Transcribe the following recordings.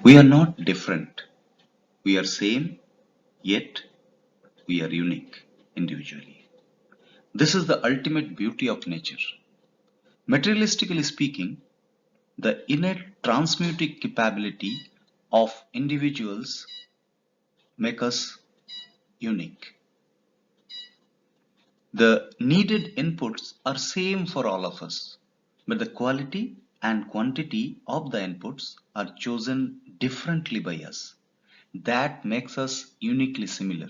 We are not different. We are same, yet we are unique individually. This is the ultimate beauty of nature. Materialistically speaking, the innate transmuting capability of individuals make us unique. The needed inputs are same for all of us, but the quality and quantity of the inputs are chosen differently by us. That makes us uniquely similar.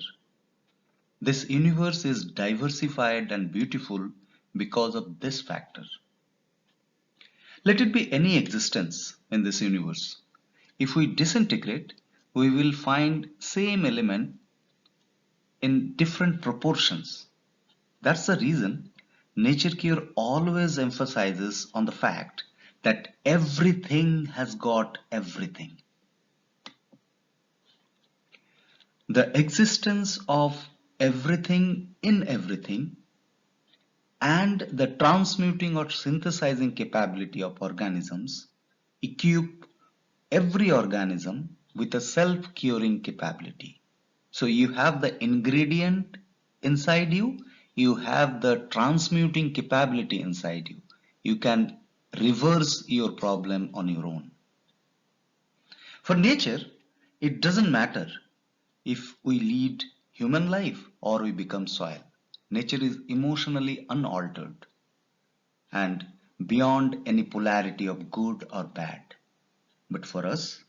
This universe is diversified and beautiful because of this factor. Let it be any existence in this universe. If we disintegrate, we will find same element in different proportions. That's the reason nature cure always emphasizes on the fact that everything has got everything. The existence of everything in everything and the transmuting or synthesizing capability of organisms equip every organism with a self-curing capability. So you have the ingredient inside you, you have the transmuting capability inside you. You can reverse your problem on your own. For nature, it doesn't matter if we lead human life or we become soil. Nature is emotionally unaltered and beyond any polarity of good or bad. But for us,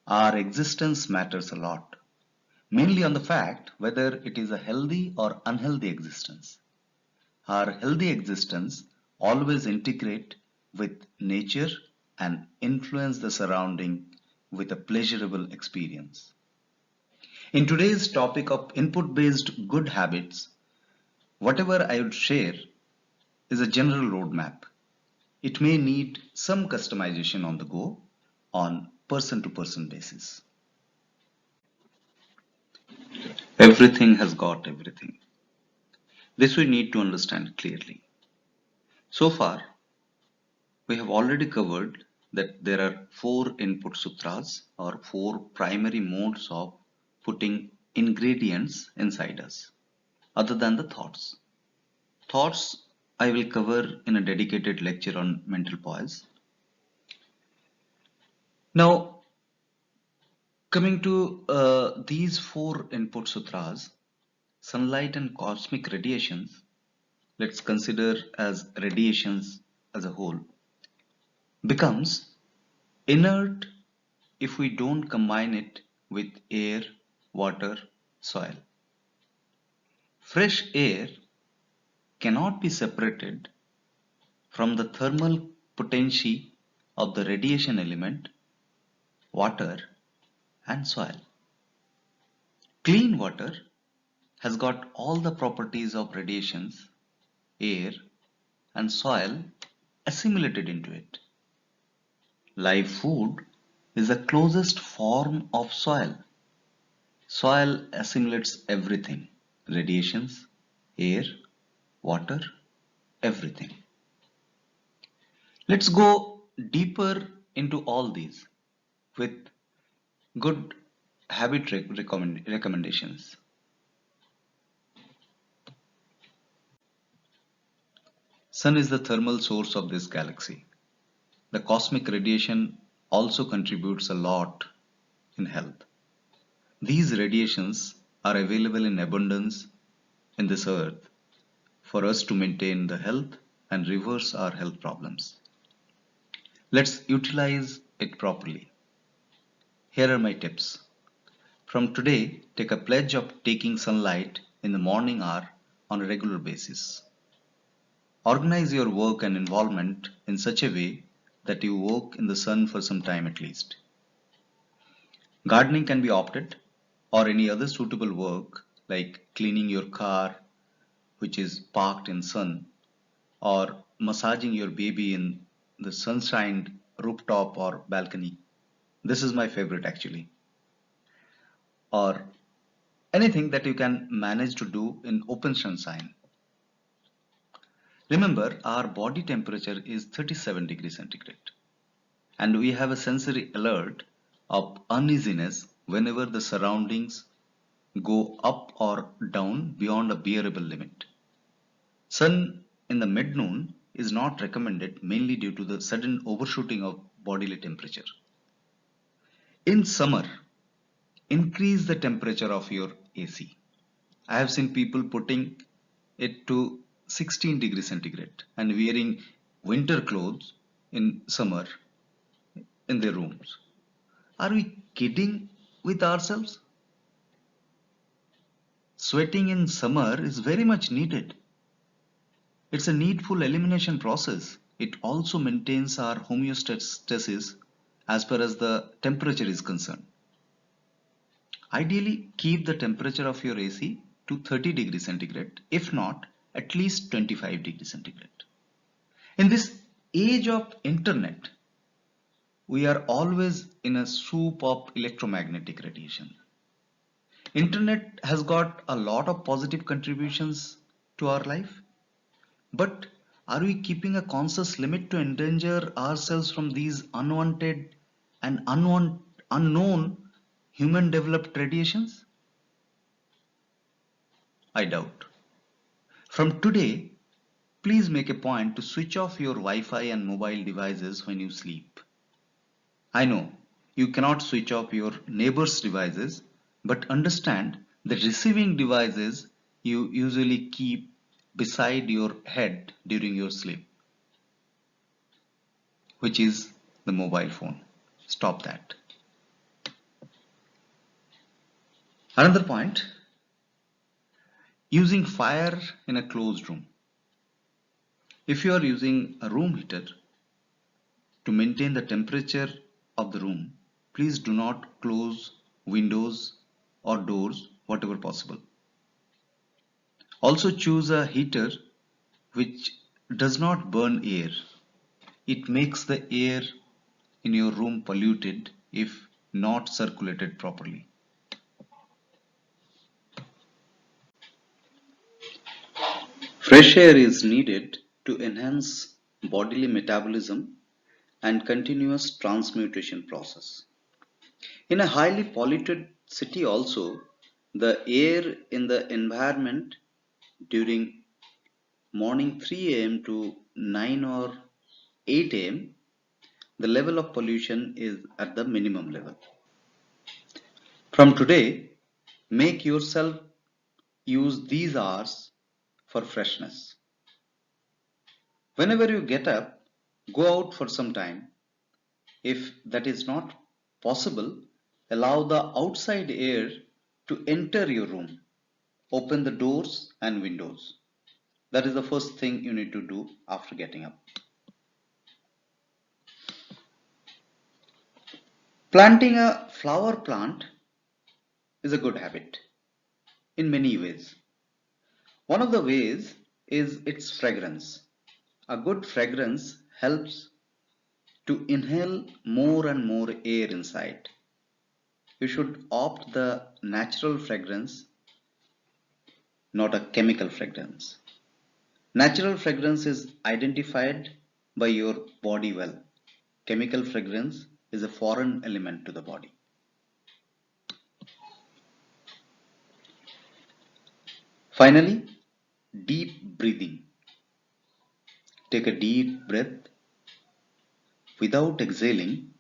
our existence matters a lot, mainly on the fact whether it is a healthy or unhealthy existence. Our healthy existence always integrate with nature and influence the surrounding with a pleasurable experience. In today's topic of input-based good habits, whatever I would share is a general roadmap. It may need some customization on the go on person-to-person basis. Everything has got everything. This we need to understand clearly. So far, we have already covered that there are four input sutras or four primary modes of putting ingredients inside us, other than the thoughts. Thoughts I will cover in a dedicated lecture on mental poise. Now, coming to these four input sutras, sunlight and cosmic radiations, let's consider as radiations as a whole, becomes inert if we don't combine it with air, water, soil. Fresh air cannot be separated from the thermal potency of the radiation element, water, and soil. Clean water has got all the properties of radiations, air, and soil assimilated into it. Live food is the closest form of soil. Soil assimilates everything, radiations, air, water, everything. Let's go deeper into all these with good habit recommendations. Sun is the thermal source of this galaxy. The cosmic radiation also contributes a lot in health. These radiations are available in abundance in this earth for us to maintain the health and reverse our health problems. Let's utilize it properly. Here are my tips. From today, take a pledge of taking sunlight in the morning hour on a regular basis. Organize your work and involvement in such a way that you work in the sun for some time at least. Gardening can be opted or any other suitable work like cleaning your car which is parked in sun or massaging your baby in the sunshine rooftop or balcony. This is my favorite actually. Or anything that you can manage to do in open sunshine. Remember, our body temperature is 37 degrees centigrade and we have a sensory alert of uneasiness whenever the surroundings go up or down beyond a bearable limit. Sun in the mid-noon is not recommended mainly due to the sudden overshooting of bodily temperature. In summer, increase the temperature of your AC. I have seen people putting it to 16 degrees centigrade and wearing winter clothes in summer in their rooms. Are we kidding with ourselves? Sweating in summer is very much needed. It's a needful elimination process. It also maintains our homeostasis as far as the temperature is concerned. Ideally, keep the temperature of your AC to 30 degrees centigrade, if not, at least 25 degrees centigrade. In this age of internet, we are always in a soup of electromagnetic radiation. Internet has got a lot of positive contributions to our life, but are we keeping a conscious limit to endanger ourselves from these unwanted and unknown human developed radiations? I doubt. From today, please make a point to switch off your Wi-Fi and mobile devices when you sleep. I know you cannot switch off your neighbor's devices, but understand the receiving devices you usually keep beside your head during your sleep, which is the mobile phone. Stop that. Another point, using fire in a closed room. If you are using a room heater to maintain the temperature of the room, please do not close windows or doors whatever possible. Also choose a heater which does not burn air. It makes the air in your room polluted if not circulated properly. Fresh air is needed to enhance bodily metabolism and continuous transmutation process. In a highly polluted city also, the air in the environment during morning 3 a.m. to 9 or 8 a.m., the level of pollution is at the minimum level. From today, make yourself use these hours for freshness. Whenever you get up, go out for some time. If that is not possible, allow the outside air to enter your room. Open the doors and windows. That is the first thing you need to do after getting up. Planting a flower plant is a good habit in many ways. One of the ways is its fragrance. A good fragrance helps to inhale more and more air inside. You should opt the natural fragrance, not a chemical fragrance. Natural fragrance is identified by your body well. Chemical fragrance is a foreign element to the body. Finally, deep breathing. Take a deep breath. Without exhaling,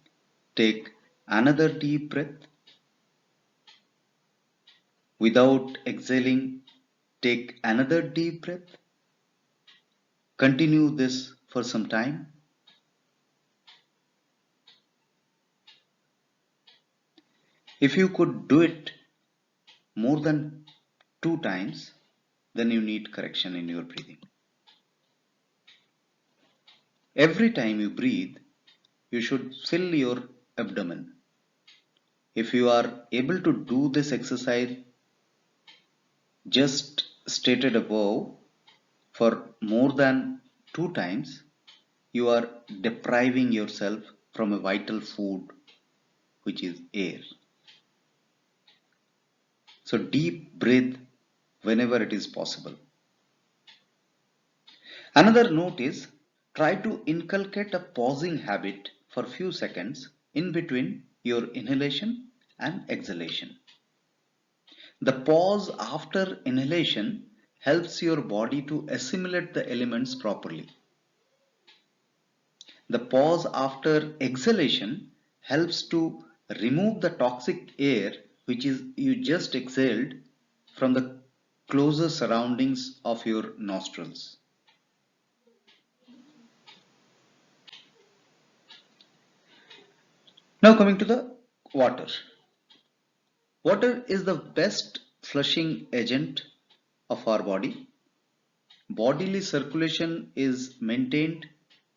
take another deep breath. Without exhaling, take another deep breath. Continue this for some time. If you could do it more than 2 times, then you need correction in your breathing. Every time you breathe, you should fill your abdomen. If you are able to do this exercise just stated above for more than 2 times, you are depriving yourself from a vital food, which is air. So deep breathe whenever it is possible. Another note is try to inculcate a pausing habit for few seconds in between your inhalation and exhalation. The pause after inhalation helps your body to assimilate the elements properly. The pause after exhalation helps to remove the toxic air which is you just exhaled from the closer surroundings of your nostrils. Now coming to the water. Water is the best flushing agent of our body. Bodily circulation is maintained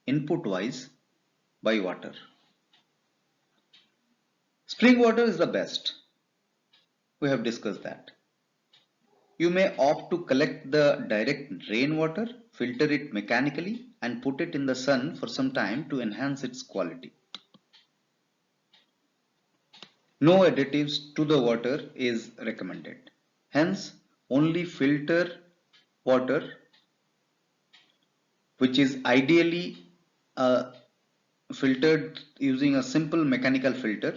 input wise by water. Spring water is the best. We have discussed that. You may opt to collect the direct rainwater, filter it mechanically and put it in the sun for some time to enhance its quality. No additives to the water is recommended. Hence, only filter water, which is ideally filtered using a simple mechanical filter,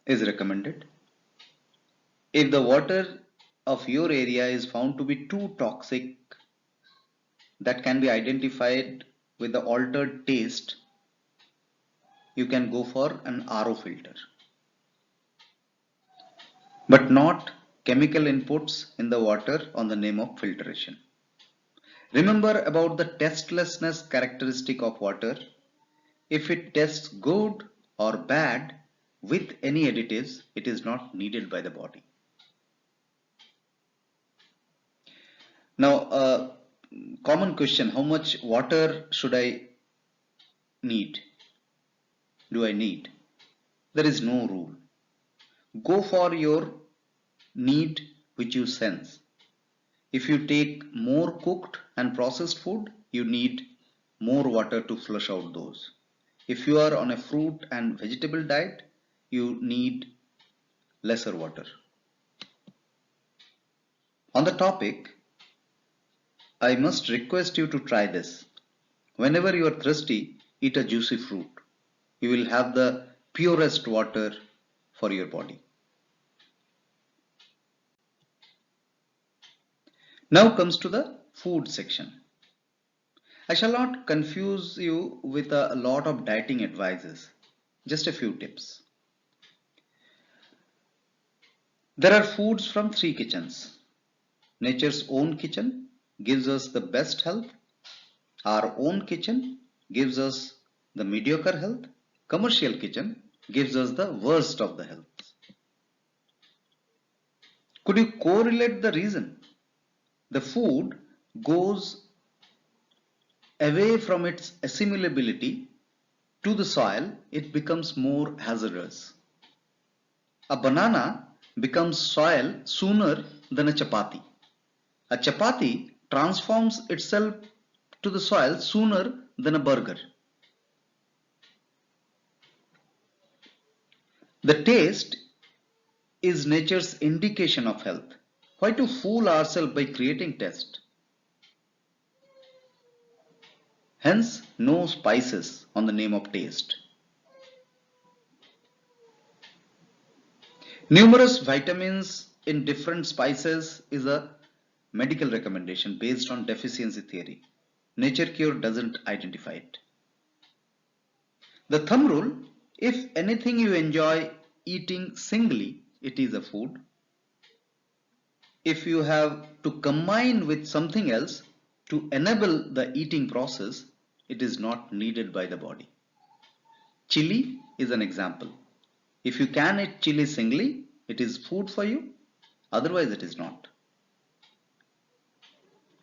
is recommended. If the water of your area is found to be too toxic, that can be identified with the altered taste, you can go for an RO filter. But not chemical inputs in the water on the name of filtration. Remember about the tastelessness characteristic of water. If it tastes good or bad with any additives, it is not needed by the body. Now, a common question, how much water should I need? Do I need? There is no rule. Go for your need which you sense. If you take more cooked and processed food, you need more water to flush out those. If you are on a fruit and vegetable diet, you need lesser water. On the topic, I must request you to try this. Whenever you are thirsty, eat a juicy fruit. You will have the purest water for your body. Now comes to the food section. I shall not confuse you with a lot of dieting advices. Just a few tips. There are foods from three kitchens. Nature's own kitchen gives us the best health. Our own kitchen gives us the mediocre health. Commercial kitchen gives us the worst of the health. Could you correlate the reason? The food goes away from its assimilability to the soil, it becomes more hazardous. A banana becomes soil sooner than a chapati. A chapati transforms itself to the soil sooner than a burger. The taste is nature's indication of health. Why to fool ourselves by creating taste? Hence, no spices on the name of taste. Numerous vitamins in different spices is a medical recommendation based on deficiency theory. Nature Cure doesn't identify it. The thumb rule, if anything you enjoy eating singly, it is a food. If you have to combine with something else to enable the eating process, it is not needed by the body. Chili is an example. If you can eat chili singly, it is food for you. Otherwise, it is not.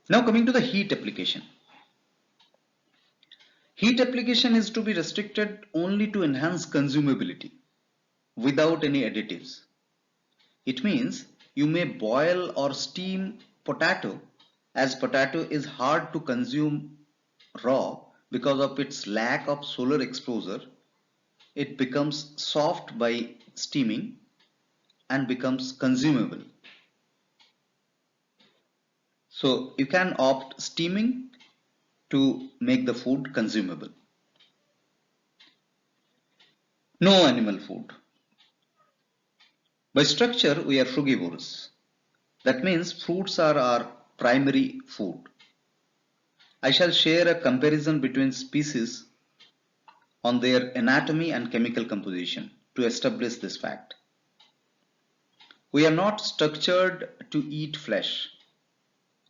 Now coming to the heat application. Heat application is to be restricted only to enhance consumability without any additives. It means you may boil or steam potato, as potato is hard to consume raw because of its lack of solar exposure. It becomes soft by steaming and becomes consumable. So you can opt steaming to make the food consumable. No animal food. By structure, we are frugivores. That means fruits are our primary food. I shall share a comparison between species on their anatomy and chemical composition to establish this fact. We are not structured to eat flesh.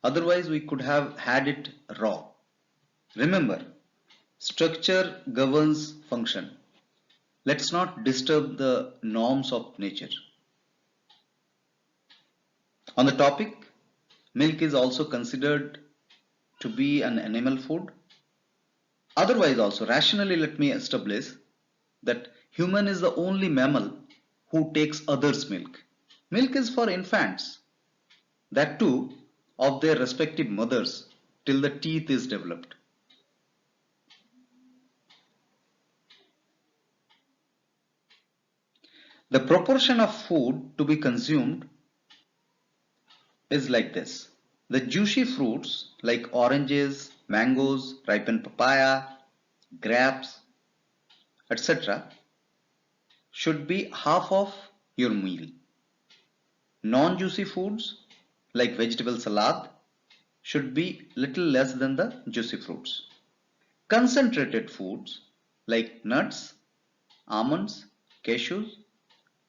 Otherwise, we could have had it raw. Remember, structure governs function. Let's not disturb the norms of nature. On the topic, milk is also considered to be an animal food. Otherwise also, rationally let me establish that human is the only mammal who takes others' milk. Milk is for infants, that too of their respective mothers till the teeth is developed. The proportion of food to be consumed is like this. The juicy fruits like oranges, mangoes, ripened papaya, grapes, etc. should be half of your meal. Non-juicy foods like vegetable salad should be little less than the juicy fruits. Concentrated foods like nuts, almonds, cashews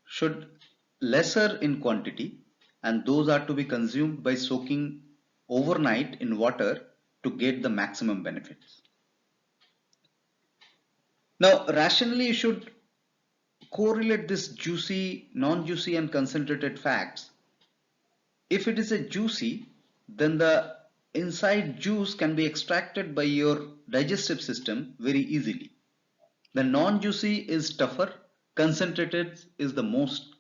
should lesser in quantity, and those are to be consumed by soaking overnight in water to get the maximum benefits. Now rationally you should correlate this juicy, non-juicy and concentrated facts. If it is a juicy, then the inside juice can be extracted by your digestive system very easily. The non-juicy is tougher, concentrated is the most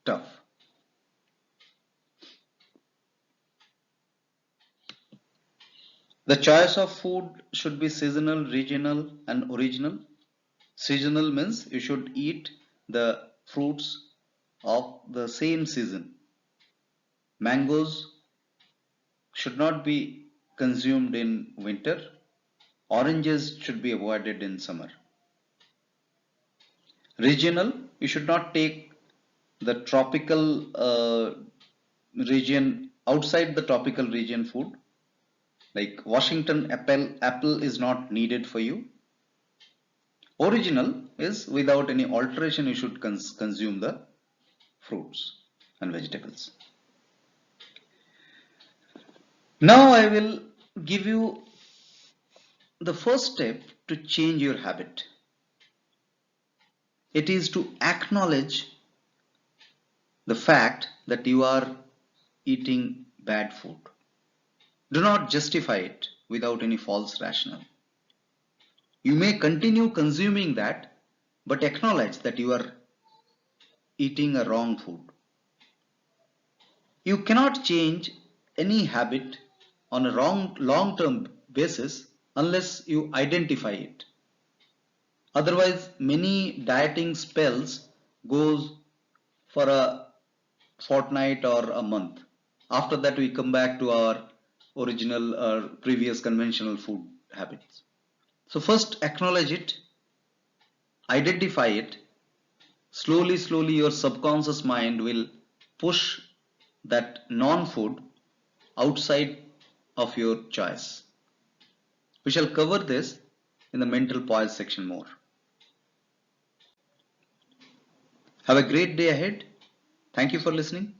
tough. The choice of food should be seasonal, regional and original. Seasonal means you should eat the fruits of the same season. Mangoes should not be consumed in winter. Oranges should be avoided in summer. Regional, you should not take the tropical region, outside the tropical region food. Like Washington apple is not needed for you. Original is without any alteration you should consume the fruits and vegetables. Now I will give you the first step to change your habit. It is to acknowledge the fact that you are eating bad food. Do not justify it without any false rationale. You may continue consuming that, but acknowledge that you are eating a wrong food. You cannot change any habit on a long-term basis unless you identify it. Otherwise, many dieting spells goes for a fortnight or a month. After that, we come back to our original or previous conventional food habits. So first acknowledge it, identify it. Slowly your subconscious mind will push that non-food outside of your choice. We shall cover this in the mental poise section more. Have a great day ahead. Thank you for listening.